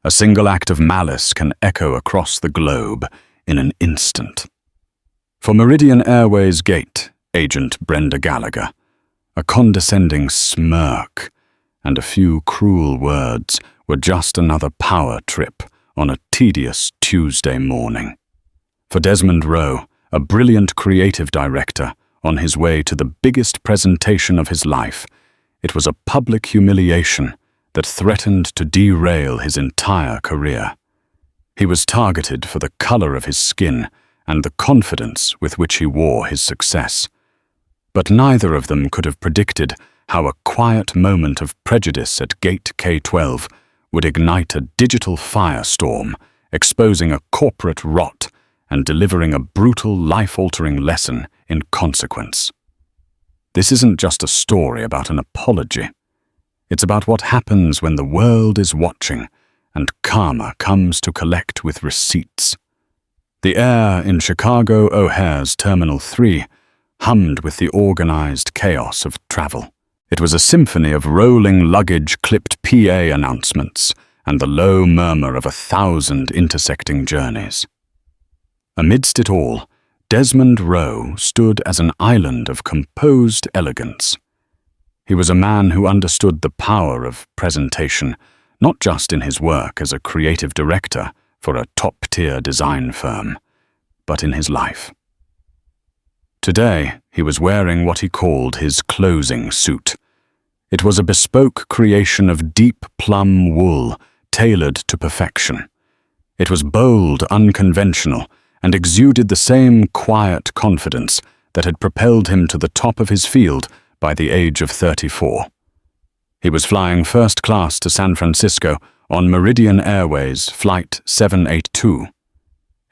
A single act of malice can echo across the globe in an instant. For Meridian Airways Gate, Agent Brenda Gallagher, a condescending smirk and a few cruel words were just another power trip on a tedious Tuesday morning. For Desmond Rowe, a brilliant creative director on his way to the biggest presentation of his life, it was a public humiliation that threatened to derail his entire career. He was targeted for the color of his skin and the confidence with which he wore his success. But neither of them could have predicted how a quiet moment of prejudice at Gate K12 would ignite a digital firestorm, exposing a corporate rot and delivering a brutal, life-altering lesson in consequence. This isn't just a story about an apology. It's about what happens when the world is watching and karma comes to collect with receipts. The air in Chicago O'Hare's Terminal 3 hummed with the organized chaos of travel. It was a symphony of rolling luggage clipped PA announcements and the low murmur of 1,000 intersecting journeys. Amidst it all, Desmond Rowe stood as an island of composed elegance. He was a man who understood the power of presentation, not just in his work as a creative director for a top-tier design firm, but in his life. Today, he was wearing what he called his closing suit. It was a bespoke creation of deep plum wool, tailored to perfection. It was bold, unconventional, and exuded the same quiet confidence that had propelled him to the top of his field by the age of 34. He was flying first class to San Francisco on Meridian Airways Flight 782.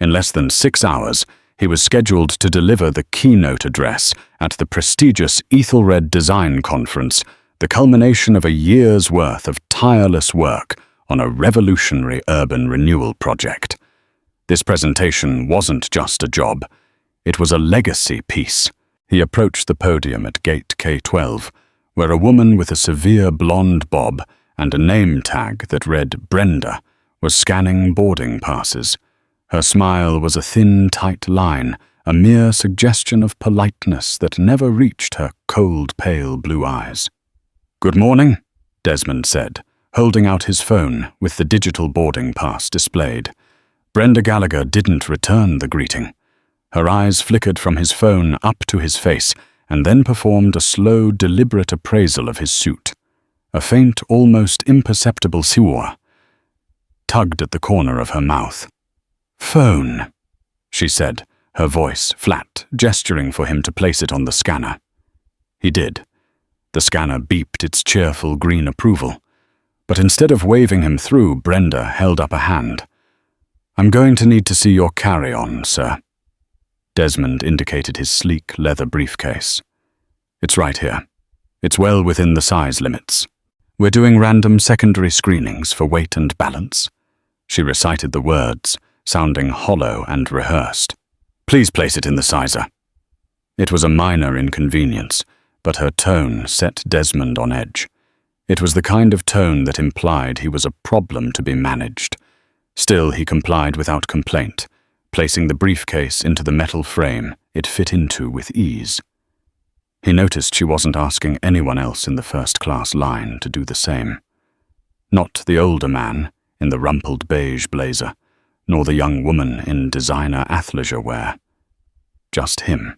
In less than 6 hours, he was scheduled to deliver the keynote address at the prestigious Ethelred Design Conference, the culmination of a year's worth of tireless work on a revolutionary urban renewal project. This presentation wasn't just a job, it was a legacy piece. He approached the podium at Gate K12, where a woman with a severe blonde bob and a name tag that read Brenda was scanning boarding passes. Her smile was a thin, tight line, a mere suggestion of politeness that never reached her cold, pale blue eyes. "Good morning," Desmond said, holding out his phone with the digital boarding pass displayed. Brenda Gallagher didn't return the greeting. Her eyes flickered from his phone up to his face and then performed a slow, deliberate appraisal of his suit. A faint, almost imperceptible siwa tugged at the corner of her mouth. "Phone," she said, her voice flat, gesturing for him to place it on the scanner. He did. The scanner beeped its cheerful green approval. But instead of waving him through, Brenda held up a hand. "I'm going to need to see your carry-on, sir." Desmond indicated his sleek leather briefcase. "It's right here. It's well within the size limits. We're doing random secondary screenings for weight and balance." She recited the words, sounding hollow and rehearsed. "Please place it in the sizer." It was a minor inconvenience, but her tone set Desmond on edge. It was the kind of tone that implied he was a problem to be managed. Still, he complied without complaint, placing the briefcase into the metal frame it fit into with ease. He noticed she wasn't asking anyone else in the first-class line to do the same. Not the older man in the rumpled beige blazer, nor the young woman in designer athleisure wear. Just him.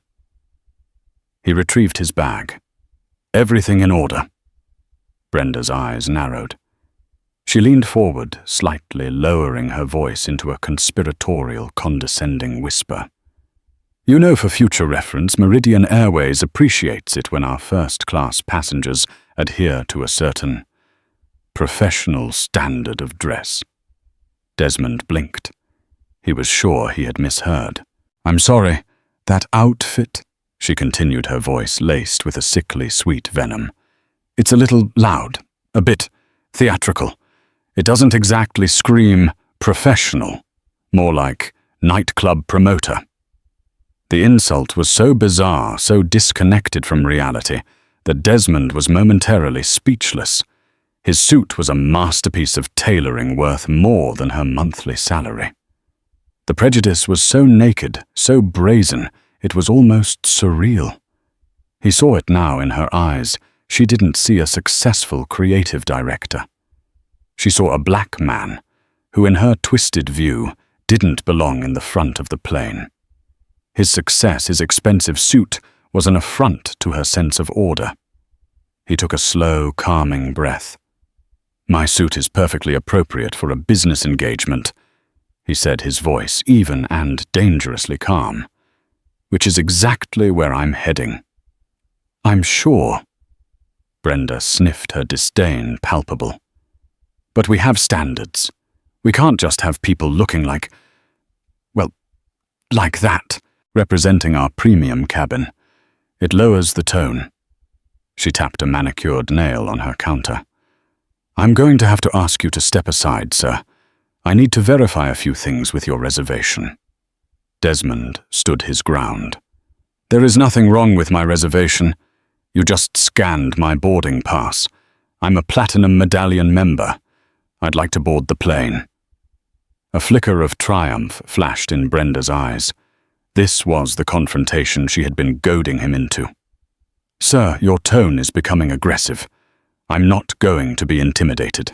He retrieved his bag. "Everything in order." Brenda's eyes narrowed. She leaned forward, slightly lowering her voice into a conspiratorial, condescending whisper. "You know, for future reference, Meridian Airways appreciates it when our first-class passengers adhere to a certain professional standard of dress." Desmond blinked. He was sure he had misheard. "I'm sorry, that outfit," she continued, her voice laced with a sickly sweet venom. "It's a little loud, a bit theatrical. It doesn't exactly scream professional, more like nightclub promoter." The insult was so bizarre, so disconnected from reality, that Desmond was momentarily speechless. His suit was a masterpiece of tailoring worth more than her monthly salary. The prejudice was so naked, so brazen, it was almost surreal. He saw it now in her eyes. She didn't see a successful creative director. She saw a black man who, in her twisted view, didn't belong in the front of the plane. His success, his expensive suit, was an affront to her sense of order. He took a slow, calming breath. "My suit is perfectly appropriate for a business engagement," he said, his voice even and dangerously calm, "which is exactly where I'm heading." "I'm sure." Brenda sniffed, her disdain palpable. "But we have standards. We can't just have people looking like that, representing our premium cabin. It lowers the tone." She tapped a manicured nail on her counter. "I'm going to have to ask you to step aside, sir. I need to verify a few things with your reservation." Desmond stood his ground. "There is nothing wrong with my reservation. You just scanned my boarding pass. I'm a Platinum Medallion member. I'd like to board the plane." A flicker of triumph flashed in Brenda's eyes. This was the confrontation she had been goading him into. "Sir, your tone is becoming aggressive. I'm not going to be intimidated.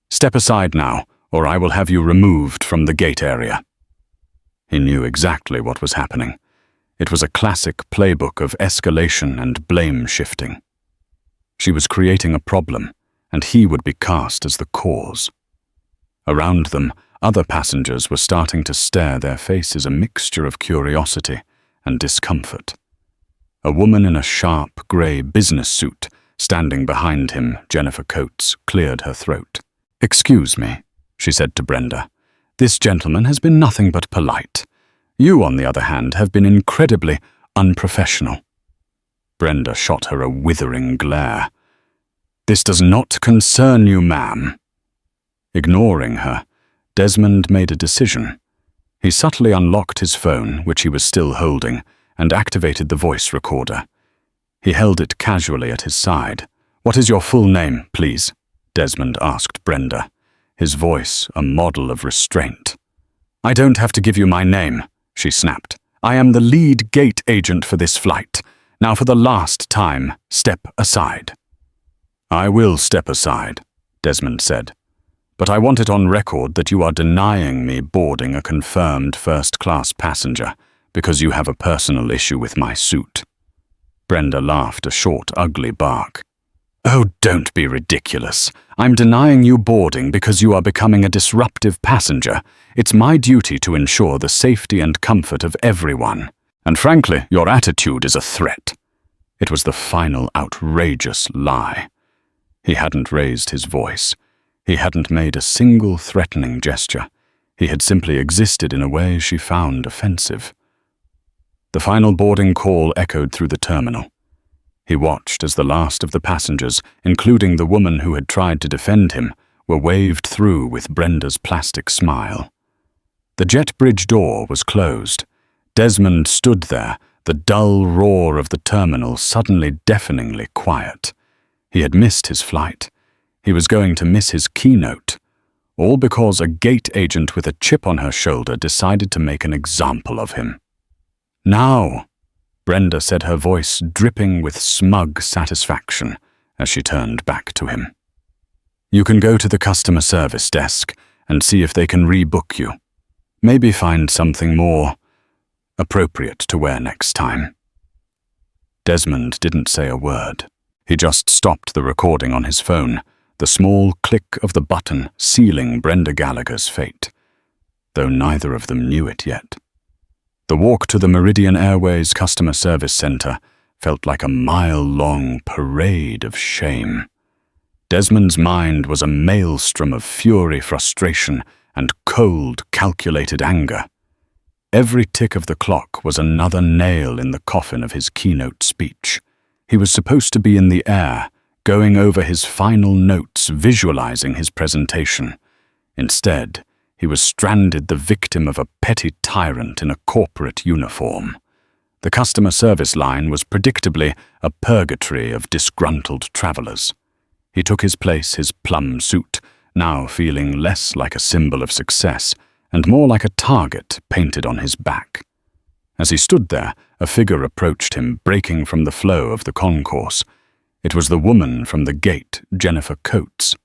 Step aside now, or I will have you removed from the gate area." He knew exactly what was happening. It was a classic playbook of escalation and blame shifting. She was creating a problem, and he would be cast as the cause. Around them, other passengers were starting to stare, their faces a mixture of curiosity and discomfort. A woman in a sharp, grey business suit, standing behind him, Jennifer Coates, cleared her throat. "Excuse me," she said to Brenda. "This gentleman has been nothing but polite. You, on the other hand, have been incredibly unprofessional." Brenda shot her a withering glare. "This does not concern you, ma'am." Ignoring her, Desmond made a decision. He subtly unlocked his phone, which he was still holding, and activated the voice recorder. He held it casually at his side. "What is your full name, please?" Desmond asked Brenda, his voice a model of restraint. "I don't have to give you my name," she snapped. "I am the lead gate agent for this flight. Now for the last time, step aside." "I will step aside," Desmond said. "But I want it on record that you are denying me boarding a confirmed first-class passenger because you have a personal issue with my suit." Brenda laughed a short, ugly bark. "Oh, don't be ridiculous. I'm denying you boarding because you are becoming a disruptive passenger. It's my duty to ensure the safety and comfort of everyone. And frankly, your attitude is a threat." It was the final outrageous lie. He hadn't raised his voice. He hadn't made a single threatening gesture. He had simply existed in a way she found offensive. The final boarding call echoed through the terminal. He watched as the last of the passengers, including the woman who had tried to defend him, were waved through with Brenda's plastic smile. The jet bridge door was closed. Desmond stood there, the dull roar of the terminal suddenly deafeningly quiet. He had missed his flight. He was going to miss his keynote, all because a gate agent with a chip on her shoulder decided to make an example of him. "Now," Brenda said, her voice dripping with smug satisfaction as she turned back to him. "You can go to the customer service desk and see if they can rebook you. Maybe find something more appropriate to wear next time." Desmond didn't say a word. He just stopped the recording on his phone, the small click of the button sealing Brenda Gallagher's fate, though neither of them knew it yet. The walk to the Meridian Airways customer service center felt like a mile-long parade of shame. Desmond's mind was a maelstrom of fury, frustration, and cold, calculated anger. Every tick of the clock was another nail in the coffin of his keynote speech. He was supposed to be in the air, going over his final notes, visualizing his presentation. Instead, he was stranded, the victim of a petty tyrant in a corporate uniform. The customer service line was predictably a purgatory of disgruntled travelers. He took his place, his plum suit, now feeling less like a symbol of success and more like a target painted on his back. As he stood there, a figure approached him, breaking from the flow of the concourse. It was the woman from the gate, Jennifer Coates.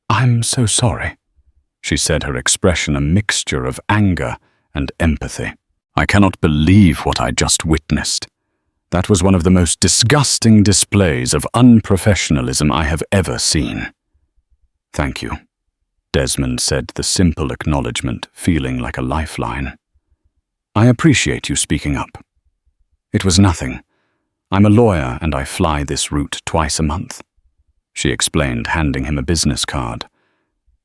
"I'm so sorry," she said, her expression a mixture of anger and empathy. "I cannot believe what I just witnessed. That was one of the most disgusting displays of unprofessionalism I have ever seen." "Thank you," Desmond said, the simple acknowledgement feeling like a lifeline. "I appreciate you speaking up." "It was nothing. I'm a lawyer and I fly this route twice a month," she explained, handing him a business card.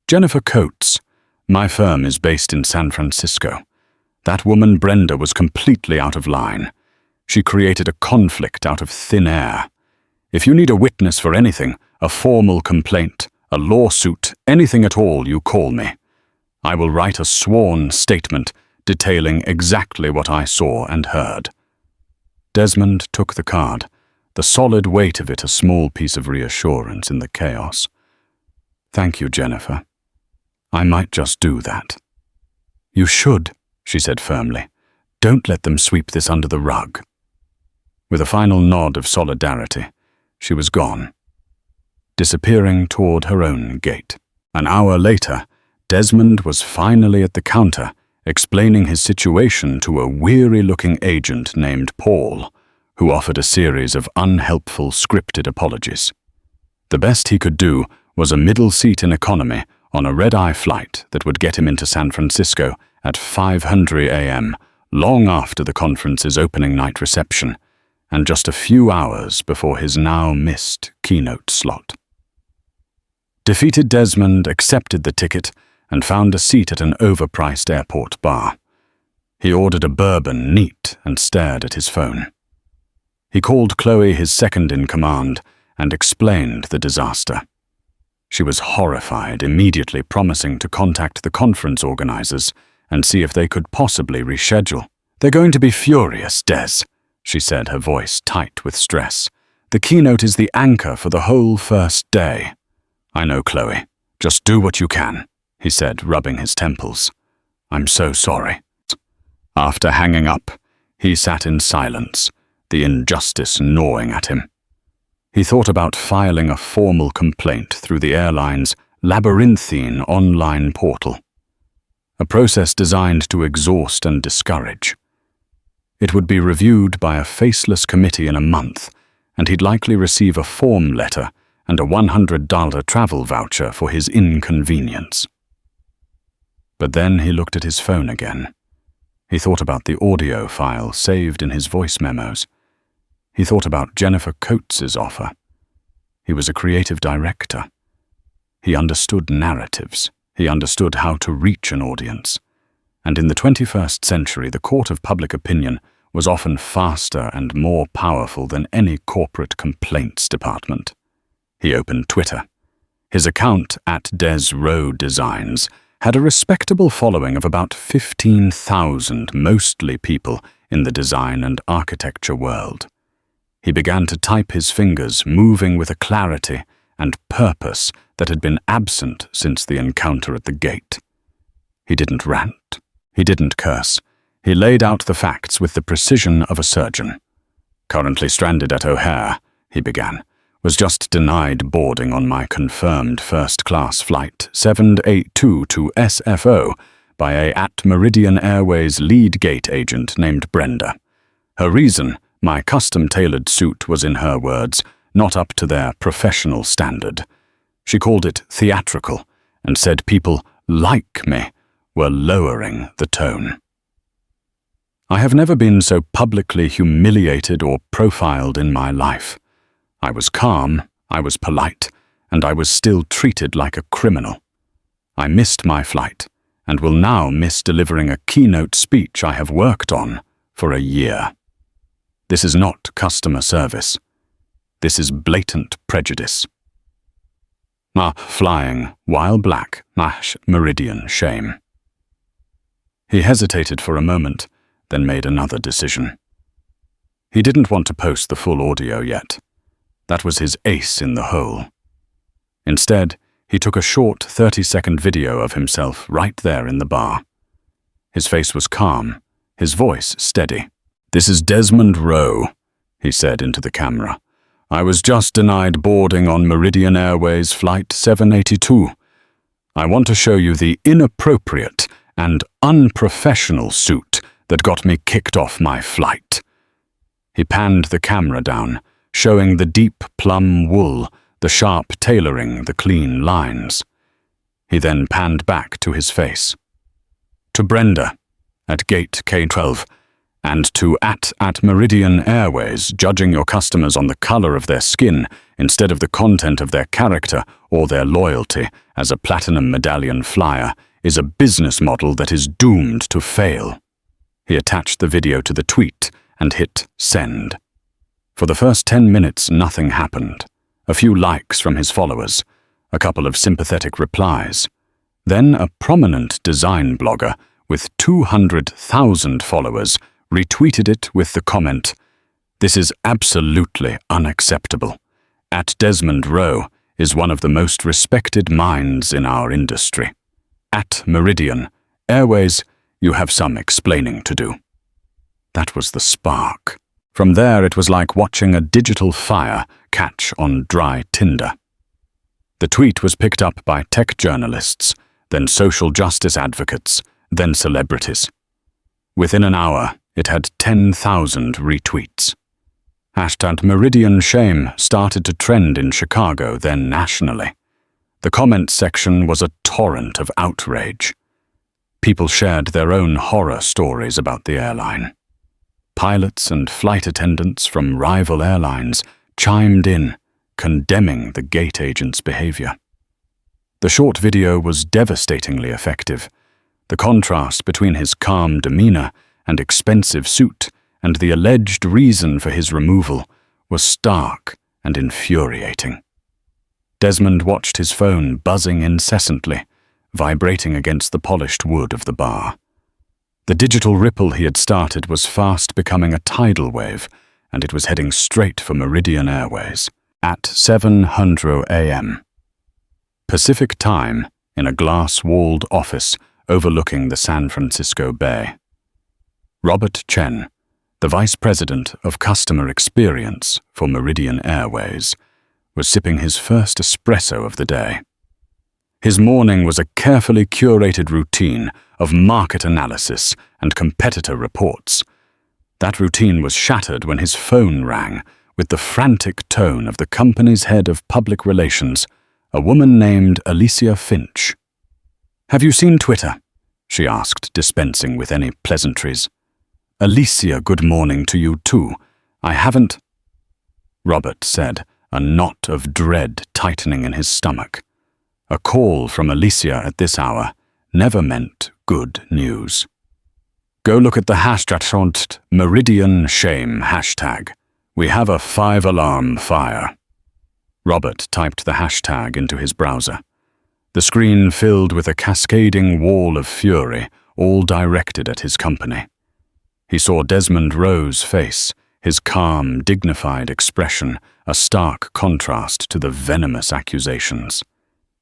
"Jennifer Coates. My firm is based in San Francisco. That woman Brenda was completely out of line. She created a conflict out of thin air. If you need a witness for anything, a formal complaint, a lawsuit, anything at all, you call me. I will write a sworn statement detailing exactly what I saw and heard." Desmond took the card, the solid weight of it a small piece of reassurance in the chaos. "Thank you, Jennifer. I might just do that." "You should," she said firmly. "Don't let them sweep this under the rug." With a final nod of solidarity, she was gone, disappearing toward her own gate. An hour later, Desmond was finally at the counter, explaining his situation to a weary-looking agent named Paul, who offered a series of unhelpful scripted apologies. The best he could do was a middle seat in economy on a red-eye flight that would get him into San Francisco at 5:00 a.m., long after the conference's opening night reception, and just a few hours before his now-missed keynote slot. Defeated Desmond accepted the ticket and found a seat at an overpriced airport bar. He ordered a bourbon neat and stared at his phone. He called Chloe, his second-in-command, and explained the disaster. She was horrified, immediately promising to contact the conference organizers and see if they could possibly reschedule. "They're going to be furious, Des," she said, her voice tight with stress. "The keynote is the anchor for the whole first day." "I know, Chloe. Just do what you can," he said, rubbing his temples. "I'm so sorry." After hanging up, he sat in silence, the injustice gnawing at him. He thought about filing a formal complaint through the airline's labyrinthine online portal, a process designed to exhaust and discourage. It would be reviewed by a faceless committee in a month, and he'd likely receive a form letter and a $100 travel voucher for his inconvenience. But then he looked at his phone again. He thought about the audio file saved in his voice memos. He thought about Jennifer Coates's offer. He was a creative director. He understood narratives. He understood how to reach an audience. And in the 21st century, the court of public opinion was often faster and more powerful than any corporate complaints department. He opened Twitter. His account @DesRoweDesigns had a respectable following of about 15,000, mostly people in the design and architecture world. He began to type his fingers, moving with a clarity and purpose that had been absent since the encounter at the gate. He didn't rant. He didn't curse. He laid out the facts with the precision of a surgeon. "Currently stranded at O'Hare," he began. "Was just denied boarding on my confirmed first-class flight 782 to SFO by a Meridian Airways lead gate agent named Brenda. Her reason, my custom-tailored suit was, in her words, not up to their professional standard. She called it theatrical and said people like me were lowering the tone. I have never been so publicly humiliated or profiled in my life. I was calm, I was polite, and I was still treated like a criminal. I missed my flight, and will now miss delivering a keynote speech I have worked on for a year. This is not customer service. This is blatant prejudice. Flying, while black, Meridian shame. He hesitated for a moment, then made another decision. He didn't want to post the full audio yet. That was his ace in the hole. Instead, he took a short 30-second video of himself right there in the bar. His face was calm, his voice steady. "This is Desmond Rowe," he said into the camera. "I was just denied boarding on Meridian Airways Flight 782. I want to show you the inappropriate and unprofessional suit that got me kicked off my flight." He panned the camera down, showing the deep plum wool, the sharp tailoring, the clean lines. He then panned back to his face. "To Brenda, at Gate K12, and to at Meridian Airways, judging your customers on the color of their skin instead of the content of their character or their loyalty as a platinum medallion flyer is a business model that is doomed to fail." He attached the video to the tweet and hit send. For the first 10 minutes, nothing happened. A few likes from his followers, a couple of sympathetic replies. Then a prominent design blogger with 200,000 followers retweeted it with the comment, "This is absolutely unacceptable. At Desmond Rowe is one of the most respected minds in our industry. At Meridian Airways, you have some explaining to do." That was the spark. From there, it was like watching a digital fire catch on dry tinder. The tweet was picked up by tech journalists, then social justice advocates, then celebrities. Within an hour, it had 10,000 retweets. #Meridian Shame started to trend in Chicago, then nationally. The comments section was a torrent of outrage. People shared their own horror stories about the airline. Pilots and flight attendants from rival airlines chimed in, condemning the gate agent's behavior. The short video was devastatingly effective. The contrast between his calm demeanor and expensive suit and the alleged reason for his removal was stark and infuriating. Desmond watched his phone buzzing incessantly, vibrating against the polished wood of the bar. The digital ripple he had started was fast becoming a tidal wave, and it was heading straight for Meridian Airways at 7:00 a.m. Pacific time, in a glass-walled office overlooking the San Francisco Bay. Robert Chen, the Vice President of Customer Experience for Meridian Airways, was sipping his first espresso of the day. His morning was a carefully curated routine of market analysis and competitor reports. That routine was shattered when his phone rang with the frantic tone of the company's head of public relations, a woman named Alicia Finch. "Have you seen Twitter?" she asked, dispensing with any pleasantries. "Alicia, good morning to you too. I haven't—" Robert said, a knot of dread tightening in his stomach. A call from Alicia at this hour never meant good news. "Go look at the hashtag Meridian Shame hashtag. We have a 5-alarm fire." Robert typed the hashtag into his browser. The screen filled with a cascading wall of fury, all directed at his company. He saw Desmond Rowe's face, his calm, dignified expression, a stark contrast to the venomous accusations.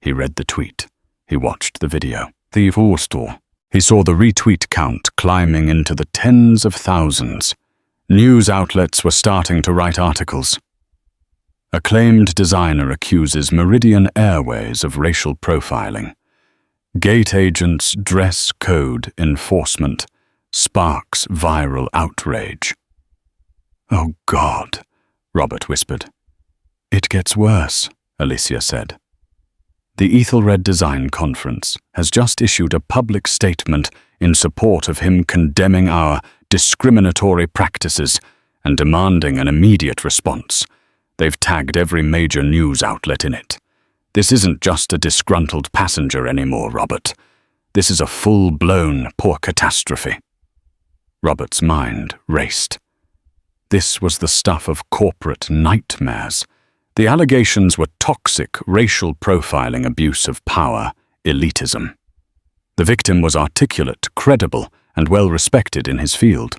He read the tweet. He watched the video. He saw the retweet count climbing into the tens of thousands. News outlets were starting to write articles. Acclaimed designer accuses Meridian Airways of racial profiling. Gate agents dress code enforcement sparks viral outrage. "Oh God," Robert whispered. "It gets worse," Alicia said. The Ethelred Design Conference has just issued a public statement in support of him condemning our discriminatory practices and demanding an immediate response. They've tagged every major news outlet in it. This isn't just a disgruntled passenger anymore, Robert. This is a full-blown poor catastrophe. Robert's mind raced. This was the stuff of corporate nightmares. The allegations were toxic racial profiling, abuse of power, elitism. The victim was articulate, credible, and well-respected in his field.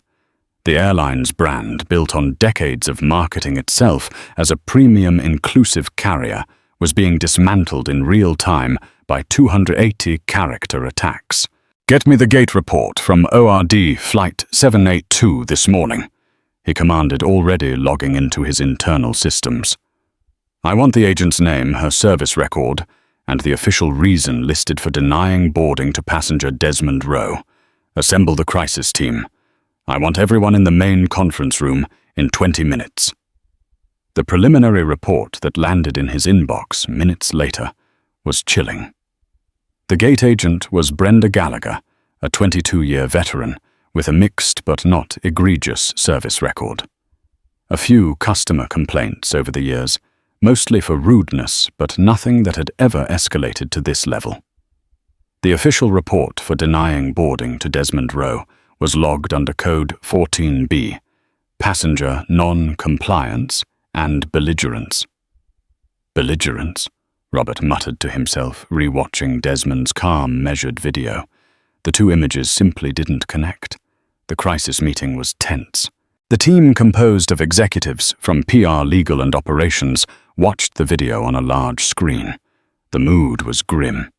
The airline's brand, built on decades of marketing itself as a premium inclusive carrier, was being dismantled in real time by 280 character attacks. "Get me the gate report from ORD Flight 782 this morning," he commanded, already logging into his internal systems. "I want the agent's name, her service record, and the official reason listed for denying boarding to passenger Desmond Rowe. Assemble the crisis team. I want everyone in the main conference room in 20 minutes. The preliminary report that landed in his inbox minutes later was chilling. The gate agent was Brenda Gallagher, a 22-year veteran with a mixed but not egregious service record. A few customer complaints over the years, mostly for rudeness, but nothing that had ever escalated to this level. The official report for denying boarding to Desmond Rowe was logged under code 14B, passenger non-compliance and belligerence. Belligerence, Robert muttered to himself, rewatching Desmond's calm, measured video. The two images simply didn't connect. The crisis meeting was tense. The team, composed of executives from PR, legal, and operations, watched the video on a large screen. The mood was grim.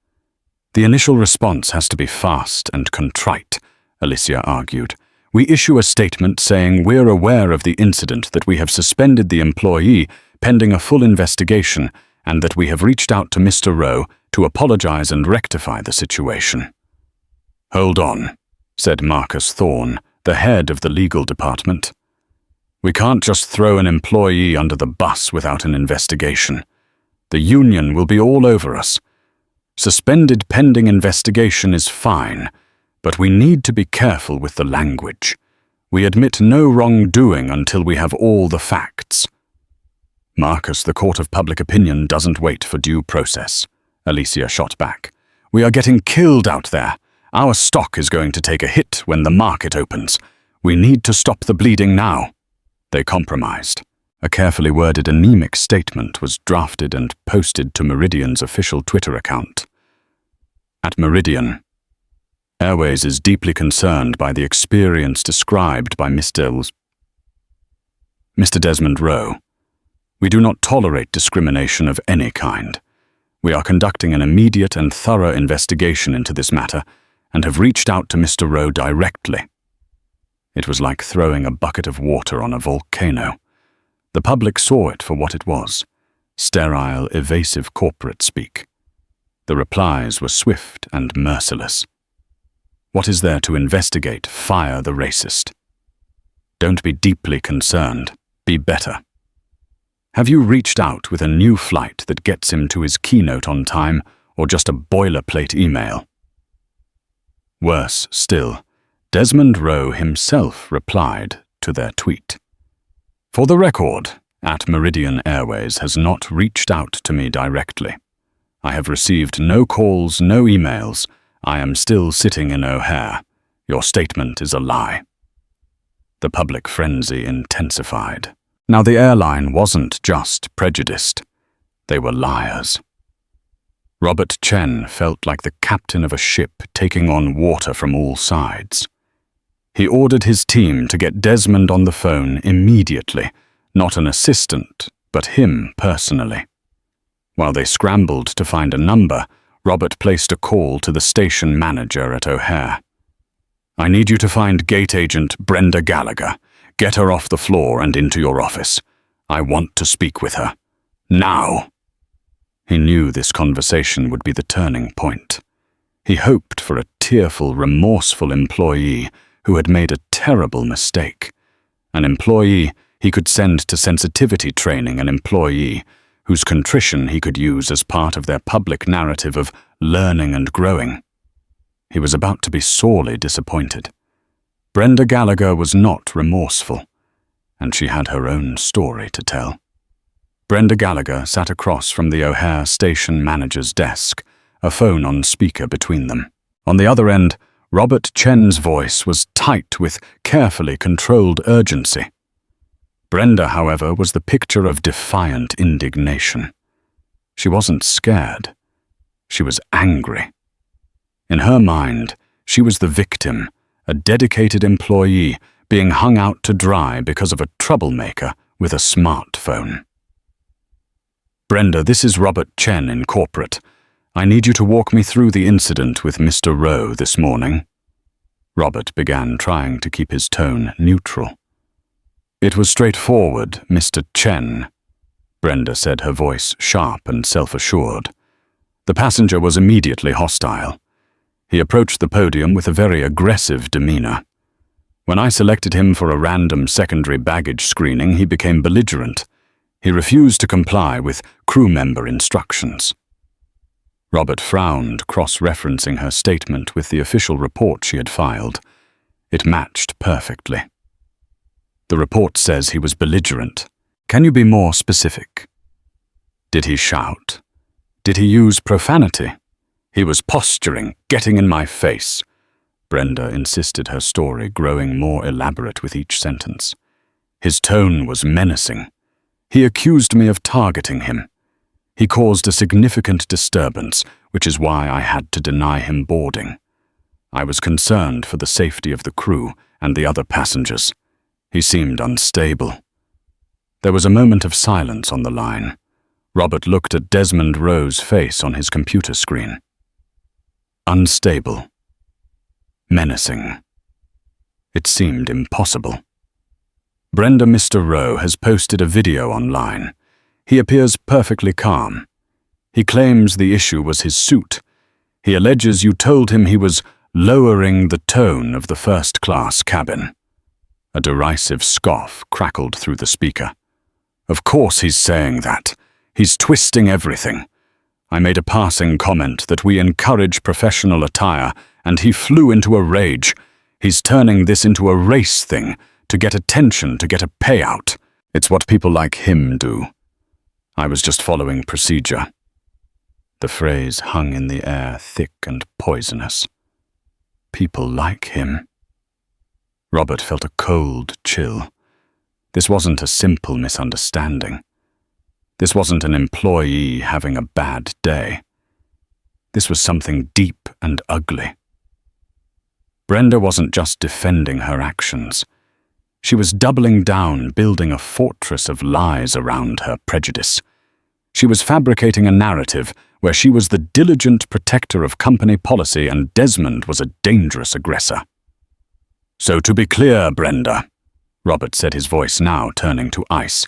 "The initial response has to be fast and contrite," Alicia argued. "We issue a statement saying we're aware of the incident, that we have suspended the employee pending a full investigation, and that we have reached out to Mr. Rowe to apologize and rectify the situation." "Hold on," said Marcus Thorne, the head of the legal department. "We can't just throw an employee under the bus without an investigation. The union will be all over us. Suspended pending investigation is fine, but we need to be careful with the language. We admit no wrongdoing until we have all the facts." "Marcus, the court of public opinion doesn't wait for due process," Alicia shot back. "We are getting killed out there. Our stock is going to take a hit when the market opens. We need to stop the bleeding now." They compromised. A carefully worded anemic statement was drafted and posted to Meridian's official Twitter account. At Meridian, Airways is deeply concerned by the experience described by Mr. Desmond Rowe. We do not tolerate discrimination of any kind. We are conducting an immediate and thorough investigation into this matter and have reached out to Mr. Rowe directly. It was like throwing a bucket of water on a volcano. The public saw it for what it was: sterile, evasive corporate speak. The replies were swift and merciless. "What is there to investigate? Fire the racist. Don't be deeply concerned. Be better. Have you reached out with a new flight that gets him to his keynote on time, or just a boilerplate email?" Worse still, Desmond Rowe himself replied to their tweet. "For the record, at Meridian Airways has not reached out to me directly. I have received no calls, no emails. I am still sitting in O'Hare. Your statement is a lie." The public frenzy intensified. Now, the airline wasn't just prejudiced. They were liars. Robert Chen felt like the captain of a ship taking on water from all sides. He ordered his team to get Desmond on the phone immediately, not an assistant, but him personally. While they scrambled to find a number, Robert placed a call to the station manager at O'Hare. "I need you to find gate agent Brenda Gallagher. Get her off the floor and into your office. I want to speak with her. Now!" He knew this conversation would be the turning point. He hoped for a tearful, remorseful employee who had made a terrible mistake. An employee he could send to sensitivity training, an employee whose contrition he could use as part of their public narrative of learning and growing. He was about to be sorely disappointed. Brenda Gallagher was not remorseful, and she had her own story to tell. Brenda Gallagher sat across from the O'Hare station manager's desk, a phone on speaker between them. On the other end, Robert Chen's voice was tight with carefully controlled urgency. Brenda, however, was the picture of defiant indignation. She wasn't scared. She was angry. In her mind, she was the victim, a dedicated employee being hung out to dry because of a troublemaker with a smartphone. Brenda, this is Robert Chen in corporate. I need you to walk me through the incident with Mr. Rowe this morning. Robert began, trying to keep his tone neutral. It was straightforward, Mr. Chen, Brenda said, her voice sharp and self-assured. The passenger was immediately hostile. He approached the podium with a very aggressive demeanor. When I selected him for a random secondary baggage screening, he became belligerent. He refused to comply with crew member instructions. Robert frowned, cross-referencing her statement with the official report she had filed. It matched perfectly. The report says he was belligerent. Can you be more specific? Did he shout? Did he use profanity? He was posturing, getting in my face. Brenda insisted, her story growing more elaborate with each sentence. His tone was menacing. He accused me of targeting him. He caused a significant disturbance, which is why I had to deny him boarding. I was concerned for the safety of the crew and the other passengers. He seemed unstable. There was a moment of silence on the line. Robert looked at Desmond Rowe's face on his computer screen. Unstable. Menacing. It seemed impossible. Brenda, Mr. Rowe has posted a video online. He appears perfectly calm. He claims the issue was his suit. He alleges you told him he was lowering the tone of the first-class cabin. A derisive scoff crackled through the speaker. Of course he's saying that. He's twisting everything. I made a passing comment that we encourage professional attire, and he flew into a rage. He's turning this into a race thing, to get attention, to get a payout. It's what people like him do. I was just following procedure. The phrase hung in the air, thick and poisonous. People like him. Robert felt a cold chill. This wasn't a simple misunderstanding. This wasn't an employee having a bad day. This was something deep and ugly. Brenda wasn't just defending her actions. She was doubling down, building a fortress of lies around her prejudice. She was fabricating a narrative where she was the diligent protector of company policy and Desmond was a dangerous aggressor. So to be clear, Brenda, Robert said, his voice now turning to ice,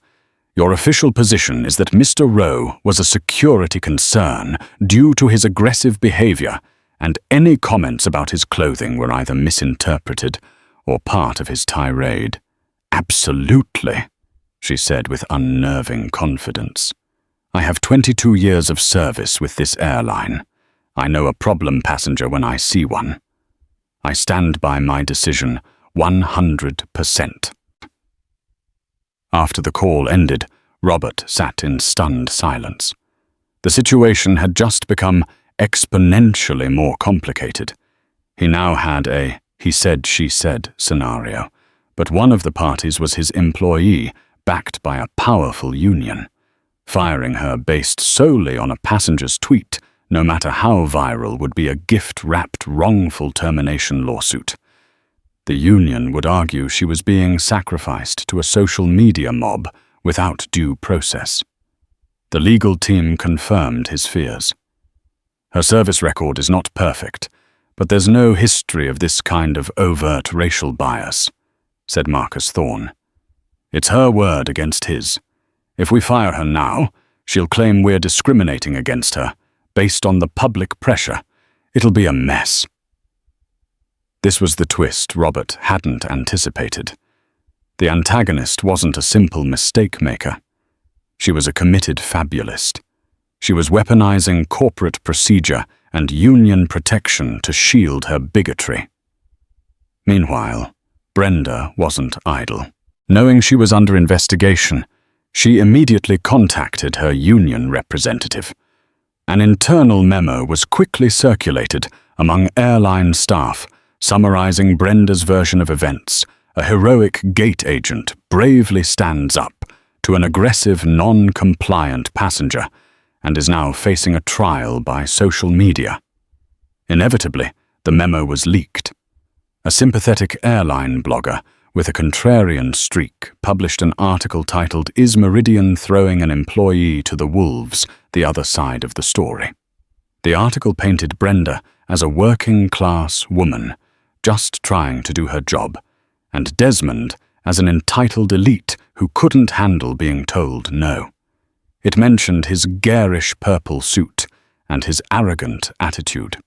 your official position is that Mr. Rowe was a security concern due to his aggressive behavior, and any comments about his clothing were either misinterpreted or part of his tirade. Absolutely, she said with unnerving confidence. I have 22 years of service with this airline. I know a problem passenger when I see one. I stand by my decision 100%. After the call ended, Robert sat in stunned silence. The situation had just become exponentially more complicated. He now had a he said, she said scenario, but one of the parties was his employee, backed by a powerful union. Firing her based solely on a passenger's tweet, no matter how viral, would be a gift-wrapped wrongful termination lawsuit. The union would argue she was being sacrificed to a social media mob without due process. The legal team confirmed his fears. Her service record is not perfect, but there's no history of this kind of overt racial bias, said Marcus Thorne. It's her word against his. If we fire her now, she'll claim we're discriminating against her, based on the public pressure. It'll be a mess. This was the twist Robert hadn't anticipated. The antagonist wasn't a simple mistake maker. She was a committed fabulist. She was weaponizing corporate procedure and union protection to shield her bigotry. Meanwhile, Brenda wasn't idle. Knowing she was under investigation, she immediately contacted her union representative. An internal memo was quickly circulated among airline staff, summarizing Brenda's version of events. A heroic gate agent bravely stands up to an aggressive, non-compliant passenger and is now facing a trial by social media. Inevitably, the memo was leaked. A sympathetic airline blogger with a contrarian streak, published an article titled "Is Meridian Throwing an Employee to the Wolves? The Other Side of the Story." The article painted Brenda as a working-class woman, just trying to do her job, and Desmond as an entitled elite who couldn't handle being told no. It mentioned his garish purple suit and his arrogant attitude.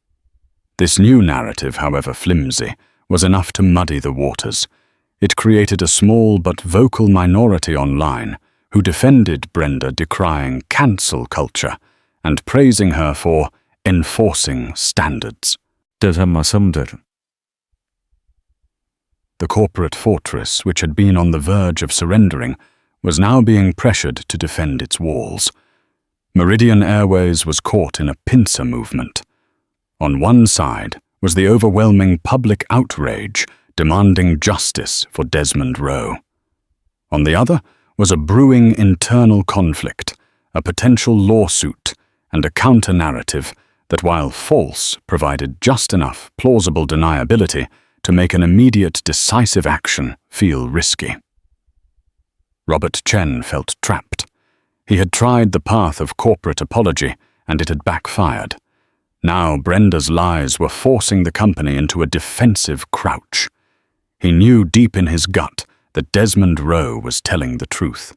This new narrative, however flimsy, was enough to muddy the waters. It created a small but vocal minority online who defended Brenda, decrying cancel culture and praising her for enforcing standards. The corporate fortress, which had been on the verge of surrendering, was now being pressured to defend its walls. Meridian Airways was caught in a pincer movement. On one side was the overwhelming public outrage demanding justice for Desmond Rowe. On the other was a brewing internal conflict, a potential lawsuit, and a counter-narrative that, while false, provided just enough plausible deniability to make an immediate decisive action feel risky. Robert Chen felt trapped. He had tried the path of corporate apology, and it had backfired. Now Brenda's lies were forcing the company into a defensive crouch. He knew deep in his gut that Desmond Rowe was telling the truth.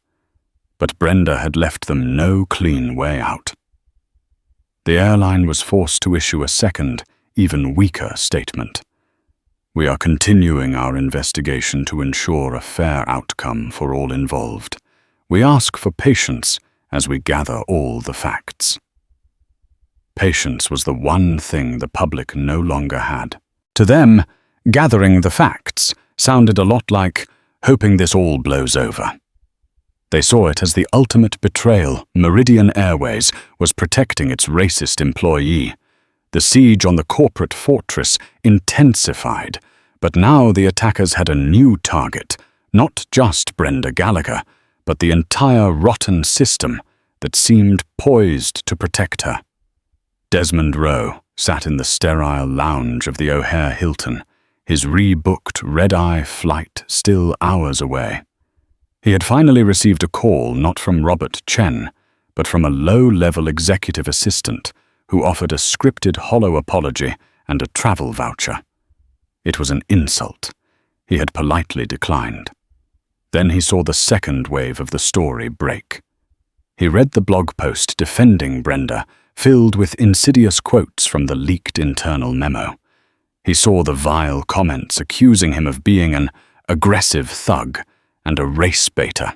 But Brenda had left them no clean way out. The airline was forced to issue a second, even weaker statement. "We are continuing our investigation to ensure a fair outcome for all involved. We ask for patience as we gather all the facts." Patience was the one thing the public no longer had. To them, gathering the facts sounded a lot like hoping this all blows over. They saw it as the ultimate betrayal. Meridian Airways was protecting its racist employee. The siege on the corporate fortress intensified, but now the attackers had a new target, not just Brenda Gallagher, but the entire rotten system that seemed poised to protect her. Desmond Rowe sat in the sterile lounge of the O'Hare Hilton, his rebooked red-eye flight still hours away. He had finally received a call not from Robert Chen, but from a low-level executive assistant who offered a scripted hollow apology and a travel voucher. It was an insult. He had politely declined. Then he saw the second wave of the story break. He read the blog post defending Brenda, filled with insidious quotes from the leaked internal memo. He saw the vile comments accusing him of being an aggressive thug and a race baiter.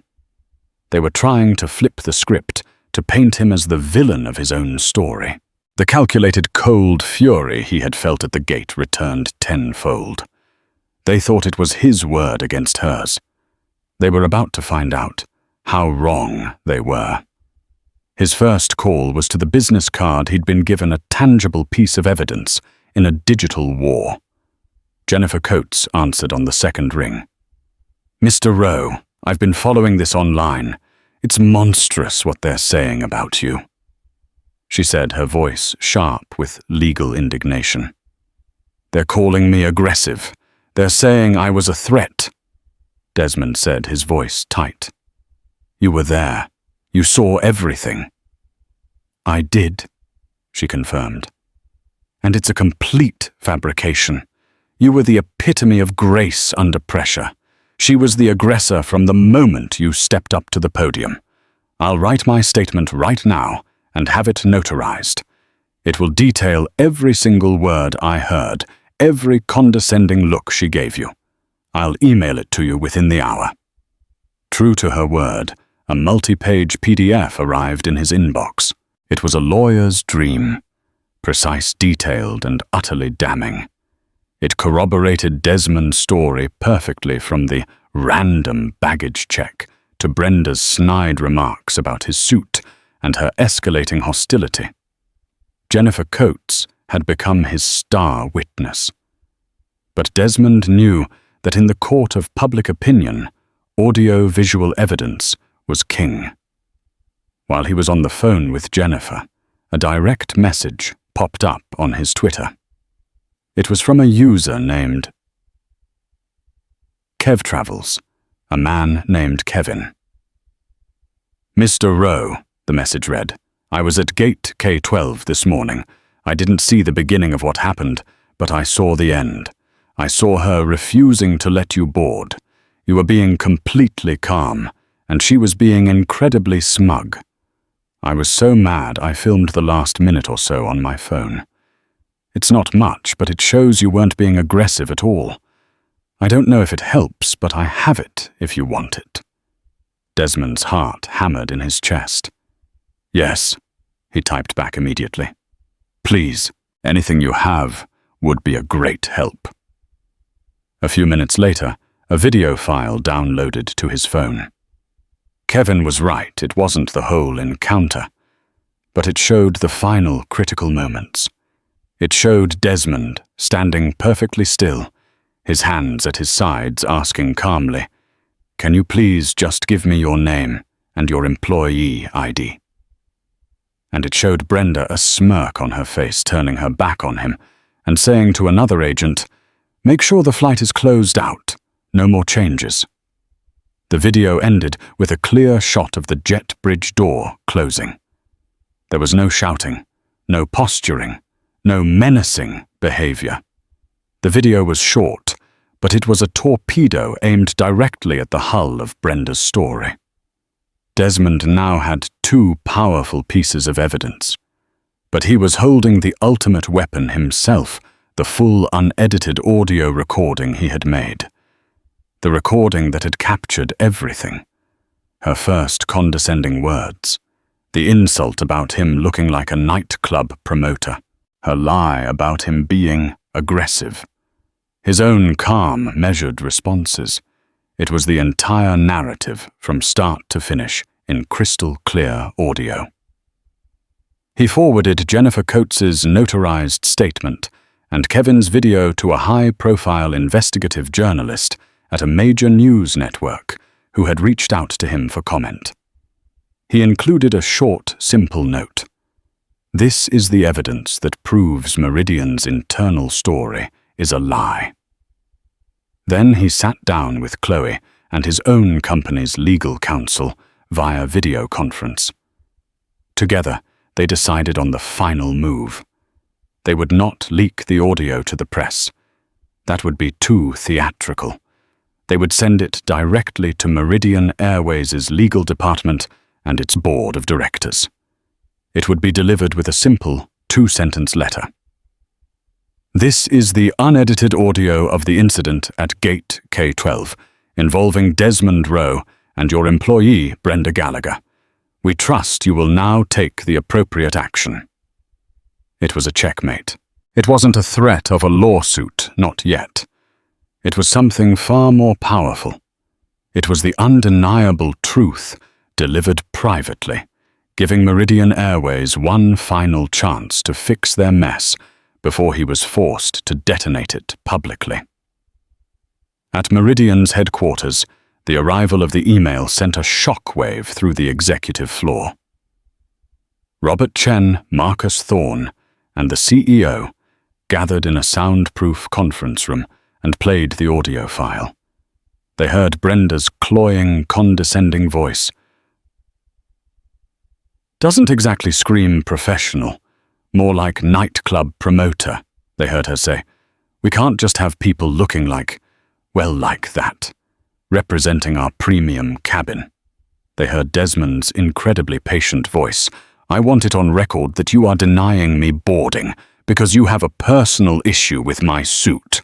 They were trying to flip the script to paint him as the villain of his own story. The calculated cold fury he had felt at the gate returned tenfold. They thought it was his word against hers. They were about to find out how wrong they were. His first call was to the business card he'd been given, a tangible piece of evidence in a digital war. Jennifer Coates answered on the second ring. "Mr. Rowe, I've been following this online. It's monstrous what they're saying about you," she said, her voice sharp with legal indignation. "They're calling me aggressive. They're saying I was a threat," Desmond said, his voice tight. "You were there. You saw everything." "I did," she confirmed. "And it's a complete fabrication. You were the epitome of grace under pressure. She was the aggressor from the moment you stepped up to the podium. I'll write my statement right now and have it notarized. It will detail every single word I heard, every condescending look she gave you. I'll email it to you within the hour." True to her word, a multi-page PDF arrived in his inbox. It was a lawyer's dream, precise, detailed, and utterly damning. It corroborated Desmond's story perfectly, from the random baggage check to Brenda's snide remarks about his suit and her escalating hostility. Jennifer Coates had become his star witness. But Desmond knew that in the court of public opinion, audio-visual evidence was king. While he was on the phone with Jennifer, a direct message popped up on his Twitter. It was from a user named Kev a man named Kevin. Mr. Rowe, the message read, I was at Gate K12 this morning. I didn't see the beginning of what happened, but I saw the end. I saw her refusing to let you board. You were being completely calm, and she was being incredibly smug. I was so mad I filmed the last minute or so on my phone. It's not much, but it shows you weren't being aggressive at all. I don't know if it helps, but I have it if you want it. Desmond's heart hammered in his chest. Yes, he typed back immediately. Please, anything you have would be a great help. A few minutes later, a video file downloaded to his phone. Kevin was right, it wasn't the whole encounter, but it showed the final critical moments. It showed Desmond standing perfectly still, his hands at his sides, asking calmly, "Can you please just give me your name and your employee ID?" And it showed Brenda a smirk on her face, turning her back on him, and saying to another agent, "Make sure the flight is closed out. No more changes." The video ended with a clear shot of the jet bridge door closing. There was no shouting, no posturing, no menacing behavior. The video was short, but it was a torpedo aimed directly at the hull of Brenda's story. Desmond now had two powerful pieces of evidence, but he was holding the ultimate weapon himself, the full unedited audio recording he had made. The recording that had captured everything. Her first condescending words, the insult about him looking like a nightclub promoter, her lie about him being aggressive, his own calm, measured responses. It was the entire narrative from start to finish in crystal clear audio. He forwarded Jennifer Coates's notarized statement and Kevin's video to a high-profile investigative journalist at a major news network who had reached out to him for comment. He included a short, simple note. This is the evidence that proves Meridian's internal story is a lie. Then he sat down with Chloe and his own company's legal counsel via video conference. Together, they decided on the final move. They would not leak the audio to the press. That would be too theatrical. They would send it directly to Meridian Airways' legal department and its board of directors. It would be delivered with a simple two-sentence letter. This is the unedited audio of the incident at Gate K12 involving Desmond Rowe and your employee, Brenda Gallagher. We trust you will now take the appropriate action. It was a checkmate. It wasn't a threat of a lawsuit, not yet. It was something far more powerful. It was the undeniable truth delivered privately, giving Meridian Airways one final chance to fix their mess before he was forced to detonate it publicly. At Meridian's headquarters, the arrival of the email sent a shockwave through the executive floor. Robert Chen, Marcus Thorne, and the CEO gathered in a soundproof conference room and played the audio file. They heard Brenda's cloying, condescending voice. "Doesn't exactly scream professional, more like nightclub promoter," they heard her say. "We can't just have people looking like that, representing our premium cabin." They heard Desmond's incredibly patient voice. "I want it on record that you are denying me boarding because you have a personal issue with my suit."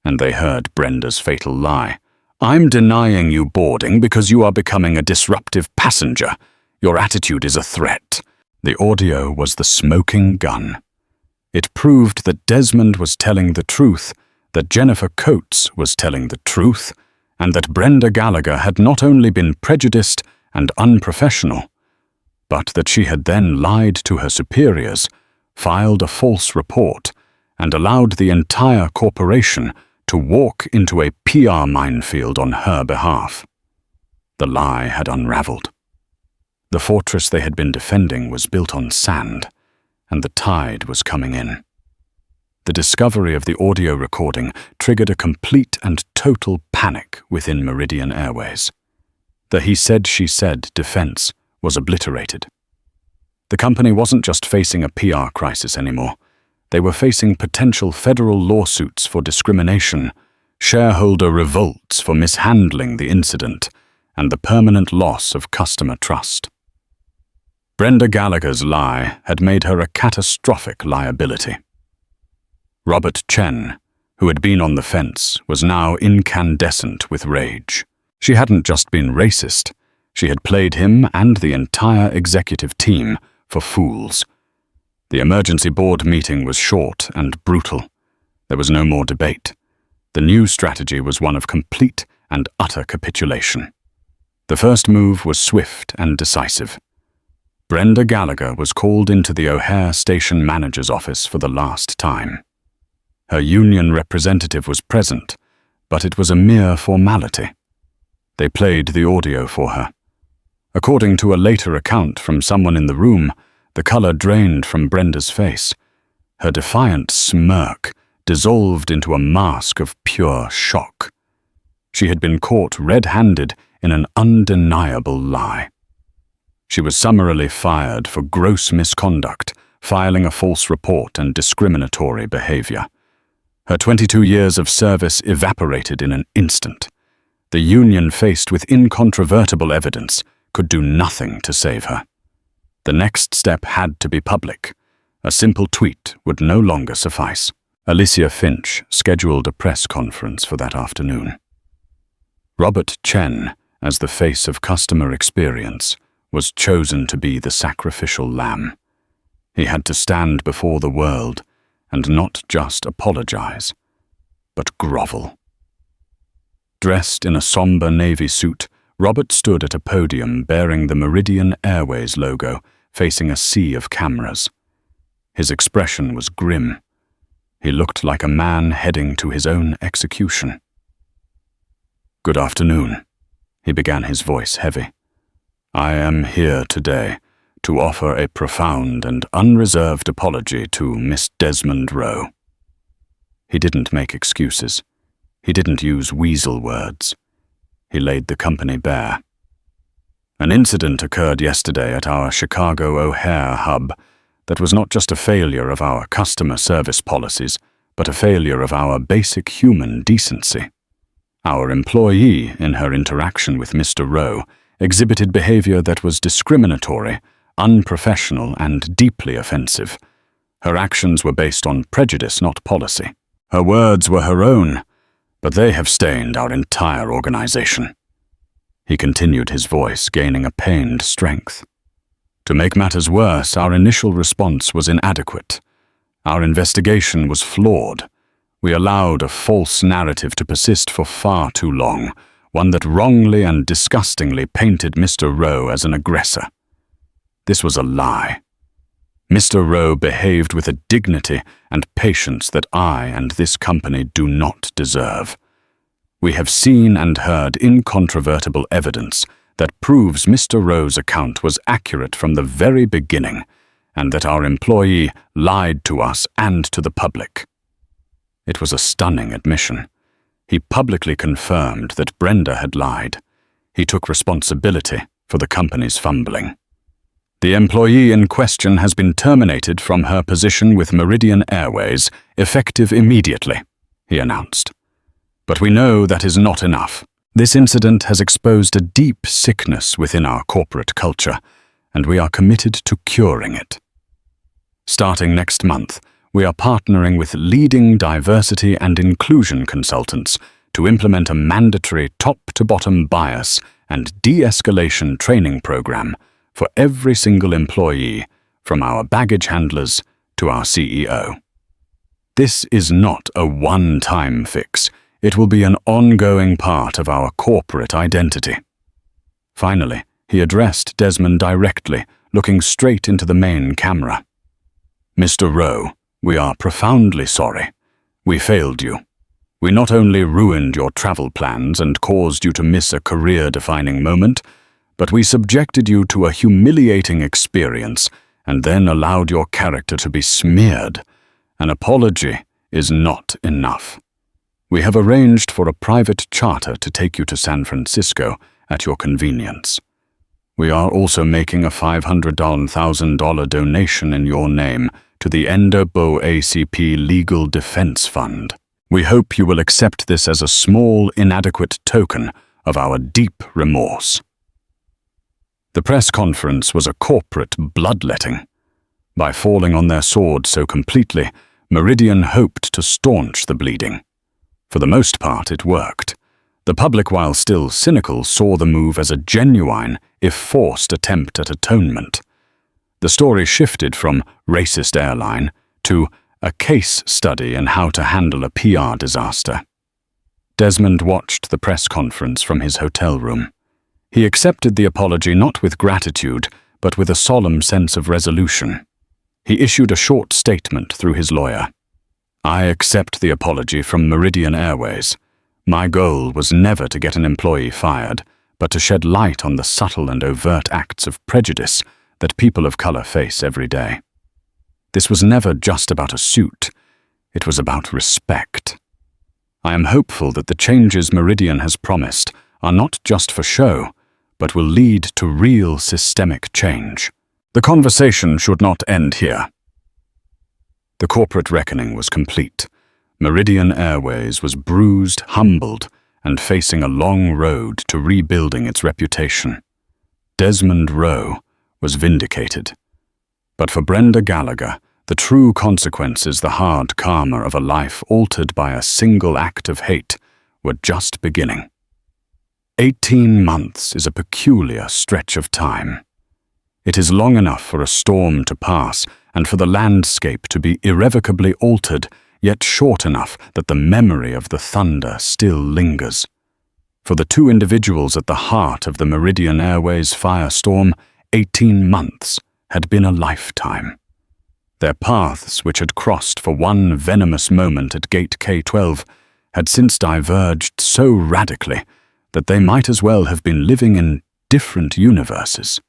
And they heard Brenda's fatal lie. "I'm denying you boarding because you are becoming a disruptive passenger. Your attitude is a threat." The audio was the smoking gun. It proved that Desmond was telling the truth, that Jennifer Coates was telling the truth, and that Brenda Gallagher had not only been prejudiced and unprofessional, but that she had then lied to her superiors, filed a false report, and allowed the entire corporation to walk into a PR minefield on her behalf. The lie had unraveled. The fortress they had been defending was built on sand, and the tide was coming in. The discovery of the audio recording triggered a complete and total panic within Meridian Airways. The he said, she said defense was obliterated. The company wasn't just facing a PR crisis anymore. They were facing potential federal lawsuits for discrimination, shareholder revolts for mishandling the incident, and the permanent loss of customer trust. Brenda Gallagher's lie had made her a catastrophic liability. Robert Chen, who had been on the fence, was now incandescent with rage. She hadn't just been racist, she had played him and the entire executive team for fools. The emergency board meeting was short and brutal. There was no more debate. The new strategy was one of complete and utter capitulation. The first move was swift and decisive. Brenda Gallagher was called into the O'Hare station manager's office for the last time. Her union representative was present, but it was a mere formality. They played the audio for her. According to a later account from someone in the room, the color drained from Brenda's face. Her defiant smirk dissolved into a mask of pure shock. She had been caught red-handed in an undeniable lie. She was summarily fired for gross misconduct, filing a false report and discriminatory behavior. Her 22 years of service evaporated in an instant. The union, faced with incontrovertible evidence, could do nothing to save her. The next step had to be public. A simple tweet would no longer suffice. Alicia Finch scheduled a press conference for that afternoon. Robert Chen, as the face of customer experience, was chosen to be the sacrificial lamb. He had to stand before the world and not just apologize, but grovel. Dressed in a somber navy suit, Robert stood at a podium bearing the Meridian Airways logo, facing a sea of cameras. His expression was grim. He looked like a man heading to his own execution. "Good afternoon," he began, his voice heavy. "I am here today to offer a profound and unreserved apology to Miss Desmond Rowe." He didn't make excuses. He didn't use weasel words. He laid the company bare. An incident occurred yesterday at our Chicago O'Hare hub that was not just a failure of our customer service policies, but a failure of our basic human decency. Our employee, in her interaction with Mr. Rowe, exhibited behavior that was discriminatory, unprofessional, and deeply offensive. Her actions were based on prejudice, not policy. Her words were her own, but they have stained our entire organization. He continued, his voice gaining a pained strength. To make matters worse, our initial response was inadequate. Our investigation was flawed. We allowed a false narrative to persist for far too long, one that wrongly and disgustingly painted Mr. Rowe as an aggressor. This was a lie. Mr. Rowe behaved with a dignity and patience that I and this company do not deserve. We have seen and heard incontrovertible evidence that proves Mr. Rowe's account was accurate from the very beginning, and that our employee lied to us and to the public. It was a stunning admission. He publicly confirmed that Brenda had lied. He took responsibility for the company's fumbling. The employee in question has been terminated from her position with Meridian Airways, effective immediately, he announced. But we know that is not enough. This incident has exposed a deep sickness within our corporate culture, and we are committed to curing it. Starting next month, we are partnering with leading diversity and inclusion consultants to implement a mandatory top-to-bottom bias and de-escalation training program for every single employee, from our baggage handlers to our CEO. This is not a one-time fix. It will be an ongoing part of our corporate identity. Finally, he addressed Desmond directly, looking straight into the main camera. "Mr. Rowe, we are profoundly sorry. We failed you. We not only ruined your travel plans and caused you to miss a career-defining moment, but we subjected you to a humiliating experience and then allowed your character to be smeared. An apology is not enough. We have arranged for a private charter to take you to San Francisco at your convenience. We are also making a $500,000 donation in your name to the NAACP Legal Defense Fund. We hope you will accept this as a small, inadequate token of our deep remorse. The press conference was a corporate bloodletting. By falling on their sword so completely, Meridian hoped to staunch the bleeding. For the most part, it worked. The public, while still cynical, saw the move as a genuine, if forced, attempt at atonement. The story shifted from racist airline to a case study in how to handle a PR disaster. Desmond watched the press conference from his hotel room. He accepted the apology not with gratitude, but with a solemn sense of resolution. He issued a short statement through his lawyer. I accept the apology from Meridian Airways. My goal was never to get an employee fired, but to shed light on the subtle and overt acts of prejudice that people of color face every day. This was never just about a suit. It was about respect. I am hopeful that the changes Meridian has promised are not just for show, but will lead to real systemic change. The conversation should not end here. The corporate reckoning was complete. Meridian Airways was bruised, humbled, and facing a long road to rebuilding its reputation. Desmond Rowe was vindicated. But for Brenda Gallagher, the true consequences, the hard karma of a life altered by a single act of hate, were just beginning. 18 months is a peculiar stretch of time. It is long enough for a storm to pass and for the landscape to be irrevocably altered, yet short enough that the memory of the thunder still lingers. For the two individuals at the heart of the Meridian Airways firestorm, 18 months had been a lifetime. Their paths, which had crossed for one venomous moment at Gate K12, had since diverged so radically that they might as well have been living in different universes.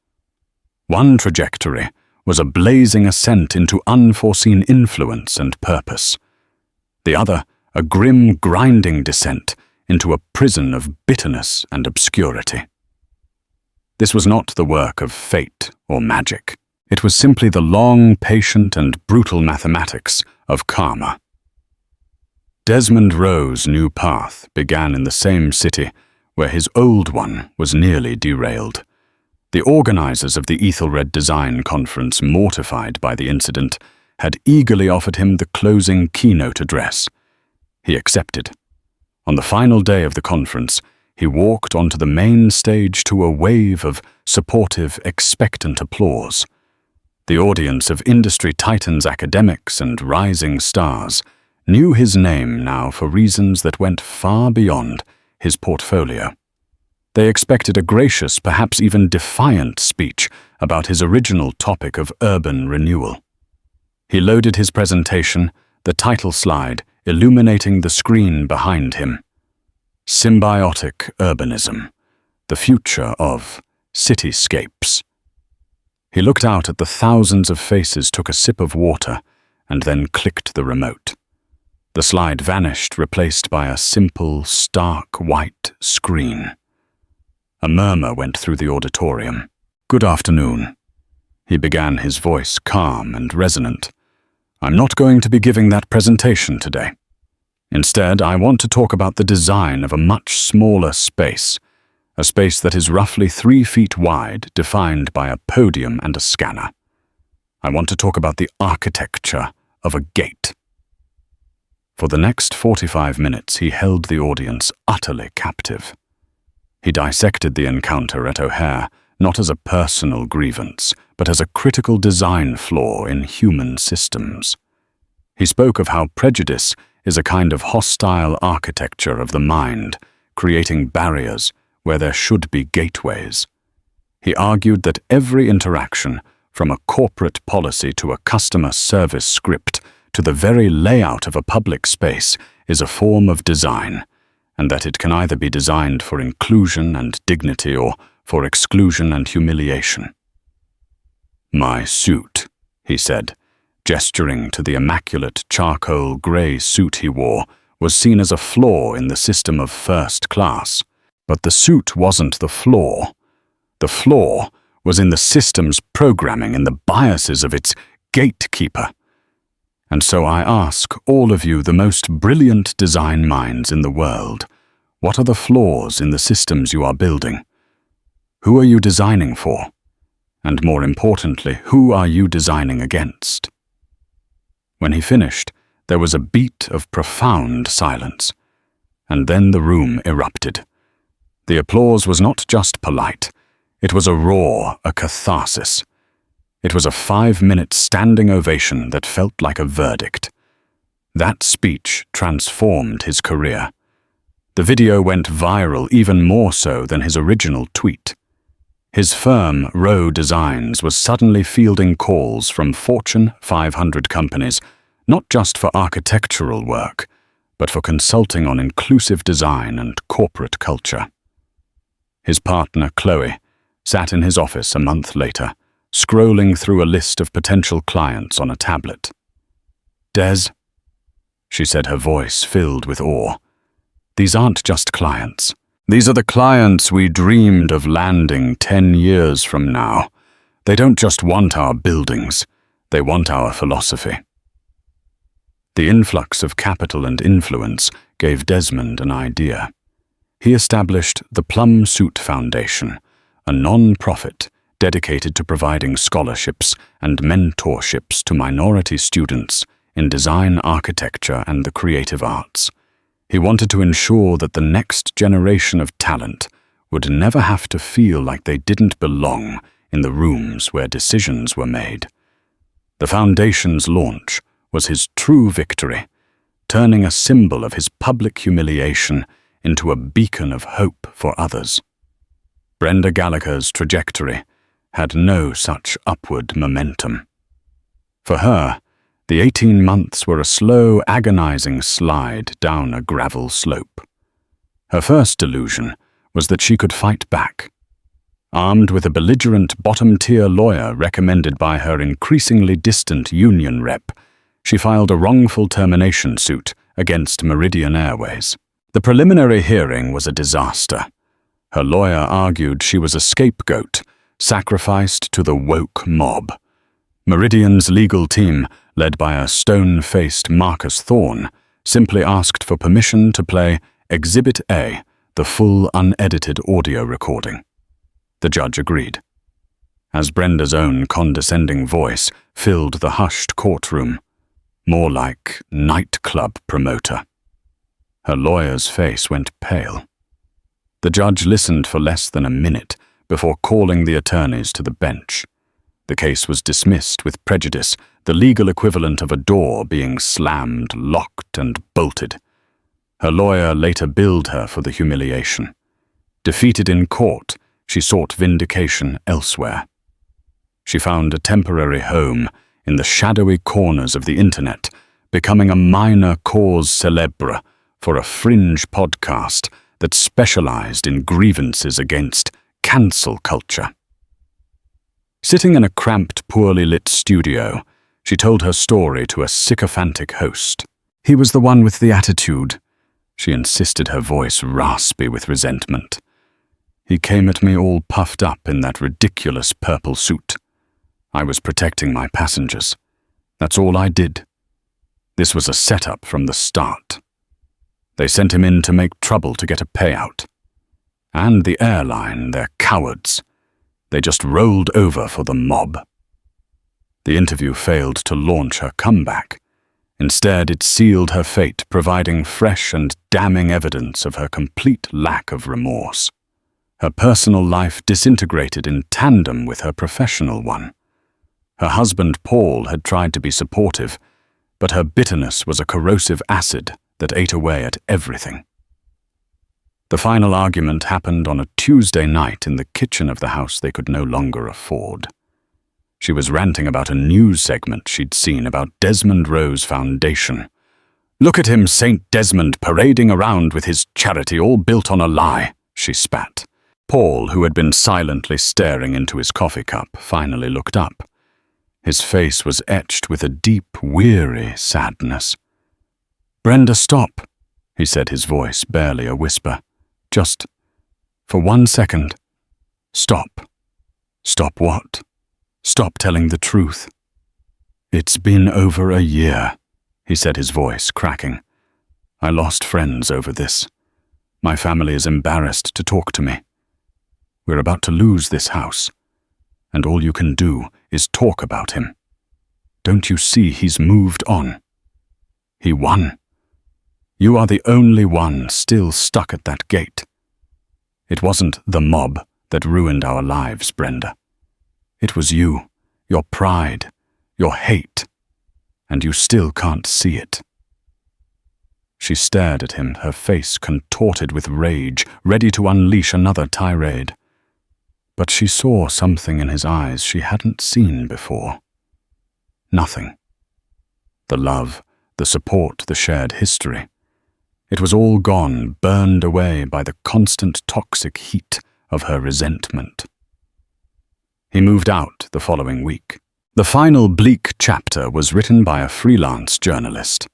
One trajectory was a blazing ascent into unforeseen influence and purpose. The other, a grim, grinding descent into a prison of bitterness and obscurity. This was not the work of fate or magic. It was simply the long, patient, and brutal mathematics of karma. Desmond Rowe's new path began in the same city where his old one was nearly derailed. The organizers of the Ethelred Design Conference, mortified by the incident, had eagerly offered him the closing keynote address. He accepted. On the final day of the conference, he walked onto the main stage to a wave of supportive, expectant applause. The audience of industry titans, academics, and rising stars knew his name now for reasons that went far beyond his portfolio. They expected a gracious, perhaps even defiant speech about his original topic of urban renewal. He loaded his presentation, the title slide illuminating the screen behind him. Symbiotic Urbanism, the Future of Cityscapes. He looked out at the thousands of faces, took a sip of water, and then clicked the remote. The slide vanished, replaced by a simple, stark white screen. A murmur went through the auditorium. Good afternoon. He began, his voice calm and resonant. I'm not going to be giving that presentation today. Instead, I want to talk about the design of a much smaller space, a space that is roughly 3 feet wide, defined by a podium and a scanner. I want to talk about the architecture of a gate. For the next 45 minutes, he held the audience utterly captive. He dissected the encounter at O'Hare, not as a personal grievance, but as a critical design flaw in human systems. He spoke of how prejudice is a kind of hostile architecture of the mind, creating barriers where there should be gateways. He argued that every interaction, from a corporate policy to a customer service script to the very layout of a public space, is a form of design, and that it can either be designed for inclusion and dignity or for exclusion and humiliation. My suit, he said, Gesturing to the immaculate charcoal grey suit he wore was seen as a flaw in the system of first class. But the suit wasn't the flaw. The flaw was in the system's programming and the biases of its gatekeeper. And so I ask all of you, the most brilliant design minds in the world, what are the flaws in the systems you are building? Who are you designing for? And more importantly, who are you designing against? When he finished, there was a beat of profound silence, and then the room erupted. The applause was not just polite, it was a roar, a catharsis. It was a 5-minute standing ovation that felt like a verdict. That speech transformed his career. The video went viral even more so than his original tweet. His firm, Rowe Designs, was suddenly fielding calls from Fortune 500 companies, not just for architectural work, but for consulting on inclusive design and corporate culture. His partner, Chloe, sat in his office a month later, scrolling through a list of potential clients on a tablet. "Des," she said, her voice filled with awe, "these aren't just clients. These are the clients we dreamed of landing 10 years from now. They don't just want our buildings, they want our philosophy." The influx of capital and influence gave Desmond an idea. He established the Plum Foundation, a non-profit dedicated to providing scholarships and mentorships to minority students in design, architecture, and the creative arts. He wanted to ensure that the next generation of talent would never have to feel like they didn't belong in the rooms where decisions were made. The foundation's launch was his true victory, turning a symbol of his public humiliation into a beacon of hope for others. Brenda Gallagher's trajectory had no such upward momentum. For her, the 18 months were a slow, agonizing slide down a gravel slope. Her first delusion was that she could fight back. Armed with a belligerent bottom-tier lawyer recommended by her increasingly distant union rep, she filed a wrongful termination suit against Meridian Airways. The preliminary hearing was a disaster. Her lawyer argued she was a scapegoat, sacrificed to the woke mob. Meridian's legal team, led by a stone-faced Marcus Thorne, simply asked for permission to play Exhibit A, the full unedited audio recording. The judge agreed. As Brenda's own condescending voice filled the hushed courtroom, more like nightclub promoter. Her lawyer's face went pale. The judge listened for less than a minute before calling the attorneys to the bench. The case was dismissed with prejudice, the legal equivalent of a door being slammed, locked, and bolted. Her lawyer later billed her for the humiliation. Defeated in court, she sought vindication elsewhere. She found a temporary home in the shadowy corners of the internet, becoming a minor cause célèbre for a fringe podcast that specialized in grievances against cancel culture. Sitting in a cramped, poorly lit studio, she told her story to a sycophantic host. "He was the one with the attitude," she insisted, her voice raspy with resentment. "He came at me all puffed up in that ridiculous purple suit. I was protecting my passengers. That's all I did. This was a setup from the start. They sent him in to make trouble to get a payout. And the airline, they're cowards. They just rolled over for the mob." The interview failed to launch her comeback. Instead, it sealed her fate, providing fresh and damning evidence of her complete lack of remorse. Her personal life disintegrated in tandem with her professional one. Her husband, Paul, had tried to be supportive, but her bitterness was a corrosive acid that ate away at everything. The final argument happened on a Tuesday night in the kitchen of the house they could no longer afford. She was ranting about a news segment she'd seen about Desmond Rowe's foundation. "Look at him, St. Desmond, parading around with his charity all built on a lie," she spat. Paul, who had been silently staring into his coffee cup, finally looked up. His face was etched with a deep, weary sadness. "Brenda, stop," he said, his voice barely a whisper. "Just for 1 second. Stop." "Stop what?" "Stop telling the truth." "It's been over a year," he said, his voice cracking. "I lost friends over this. My family is embarrassed to talk to me. We're about to lose this house, and all you can do is talk about him. Don't you see he's moved on? He won. You are the only one still stuck at that gate. It wasn't the mob that ruined our lives, Brenda. It was you, your pride, your hate, and you still can't see it." She stared at him, her face contorted with rage, ready to unleash another tirade. But she saw something in his eyes she hadn't seen before. Nothing. The love, the support, the shared history. It was all gone, burned away by the constant toxic heat of her resentment. He moved out the following week. The final bleak chapter was written by a freelance journalist.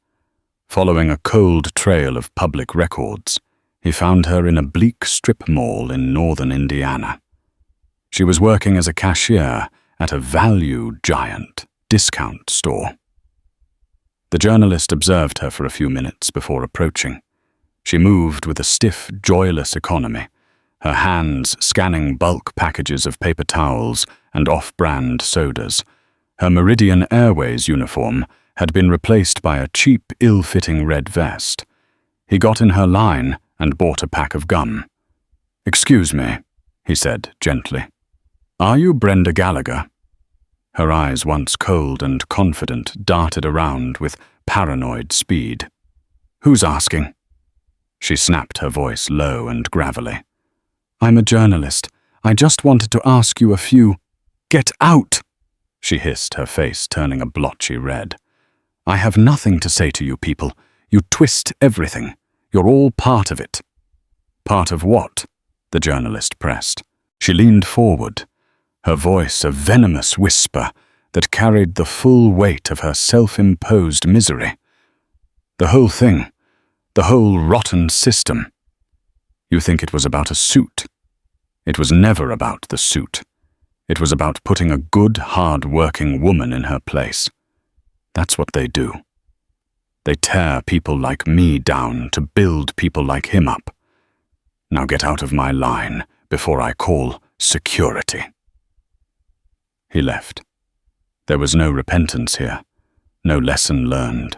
Following a cold trail of public records, he found her in a bleak strip mall in northern Indiana. She was working as a cashier at a value giant discount store. The journalist observed her for a few minutes before approaching. She moved with a stiff, joyless economy, her hands scanning bulk packages of paper towels and off-brand sodas. Her Meridian Airways uniform had been replaced by a cheap, ill-fitting red vest. He got in her line and bought a pack of gum. "Excuse me," he said gently. "Are you Brenda Gallagher?" Her eyes, once cold and confident, darted around with paranoid speed. "Who's asking?" She snapped, her voice low and gravelly. "I'm a journalist. I just wanted to ask you a few—" "Get out!" she hissed, her face turning a blotchy red. "I have nothing to say to you people. You twist everything. You're all part of it." "Part of what?" the journalist pressed. She leaned forward, her voice a venomous whisper that carried the full weight of her self-imposed misery. "The whole thing. The whole rotten system. You think it was about a suit. It was never about the suit. It was about putting a good, hard-working woman in her place. That's what they do. They tear people like me down to build people like him up. Now get out of my line before I call security." He left. There was no repentance here, no lesson learned.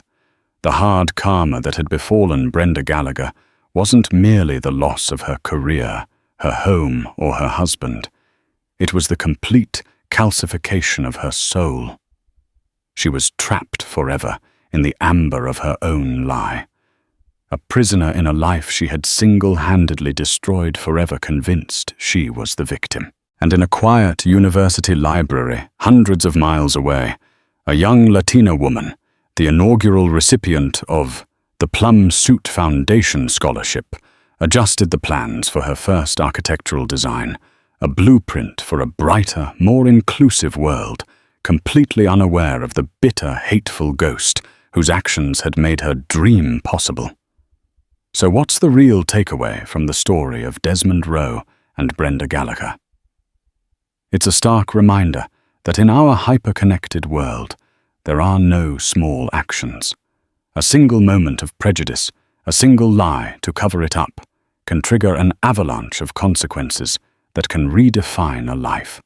The hard karma that had befallen Brenda Gallagher wasn't merely the loss of her career, her home, or her husband. It was the complete calcification of her soul. She was trapped forever in the amber of her own lie. A prisoner in a life she had single-handedly destroyed forever, convinced she was the victim. And in a quiet university library, hundreds of miles away, a young Latina woman, the inaugural recipient of the Plum Foundation Scholarship, adjusted the plans for her first architectural design, a blueprint for a brighter, more inclusive world, completely unaware of the bitter, hateful ghost whose actions had made her dream possible. So what's the real takeaway from the story of Desmond Rowe and Brenda Gallagher? It's a stark reminder that in our hyper-connected world, there are no small actions. A single moment of prejudice, a single lie to cover it up, can trigger an avalanche of consequences that can redefine a life.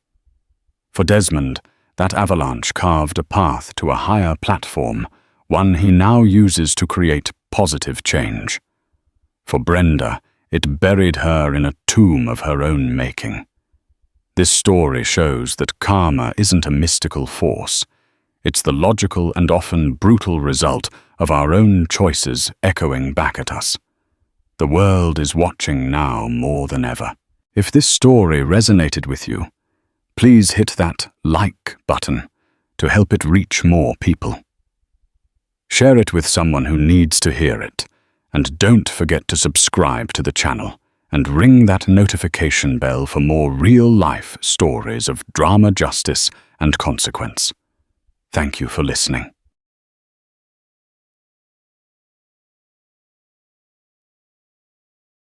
For Desmond, that avalanche carved a path to a higher platform, one he now uses to create positive change. For Brenda, it buried her in a tomb of her own making. This story shows that karma isn't a mystical force. It's the logical and often brutal result of our own choices echoing back at us. The world is watching now more than ever. If this story resonated with you, please hit that like button to help it reach more people. Share it with someone who needs to hear it, and don't forget to subscribe to the channel and ring that notification bell for more real-life stories of drama, justice, and consequence. Thank you for listening.